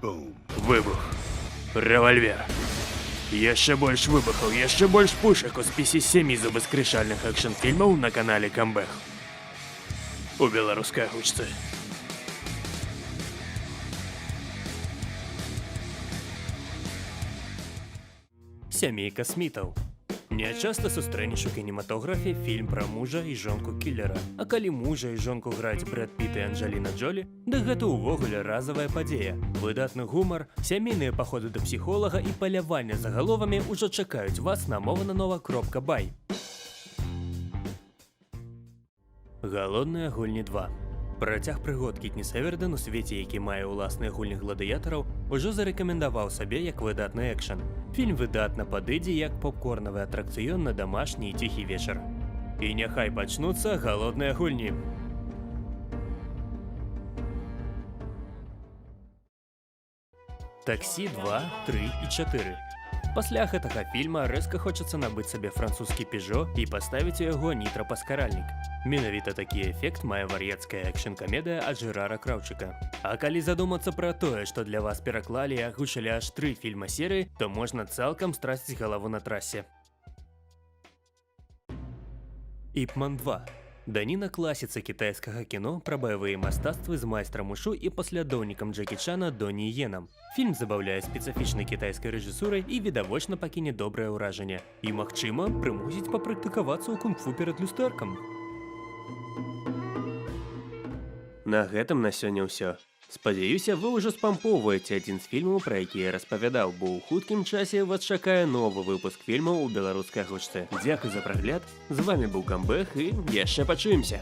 Выбух. Рэвальвер. Яшчэ больш выбухаў, яшчэ больш пушак у спісе 7 зубаскрышальных экшн-фільмаў на канале Камбэх. У беларускай гучцы. Сямейка Смітаў. Нячаста сустрэнеш у кінематографе фільм пра мужа і жонку кілера. А калі мужа і жонку граць Брэд Піт і Анджеліна Джолі, дык гэта ўвогуле разавая падзея. Выдатны гумар, сямейныя паходы да псіхолага і паляванне за галовамі ўжо чакаюць вас на movananova.by. Галодныя гульні 2. Працяг прыгод Кітні Северден у свеце, які мае ўласныя гульні гладыятараў, ужо зарэкамендаваў сабе як выдатны экшн. Фільм выдатна падыдзе як попкорнавы атракцыён на дамашні і ціхі вечар. І няхай пачнуцца галодныя гульні. Таксі 2, 3 і 4. Пасля гэтага фільма рэзка хочацца набыць сабе французскі Пежо і паставіць у яго нітра-паскаральнік. Менавіта такі эфект мае вар'яцкая экшн-камедыя ад Жэрара Краўчыка. А калі задумацца пра тое, што для вас пераклалі і агучылі аж 3 фільма серыі, то можна цалкам страціць галаву на трасе. Іп Ман 2. Даніна класіцы кітайскага кіно пра баявыя мастацтвы з майстрам ушу і паслядоўнікам Джекі Чана Доні Йенам. Фільм забаўляе спецыфічнай кітайскай рэжысурай і відавочна пакіне добрае ўражанне. І, магчыма, прымусіць папрактыкавацца ў кунг-фу перад люстэркам. На гэтым на сёння ўсё. Спадзяюся, вы ўжо спампоўваеце адзін з фільмаў, пра які я распавядаў, бо ў хуткім часе вас чакае новы выпуск фільмаў у беларускай гучцы. Дзякуй за прагляд, з вамі быў Камбэх і яшчэ пачуемся!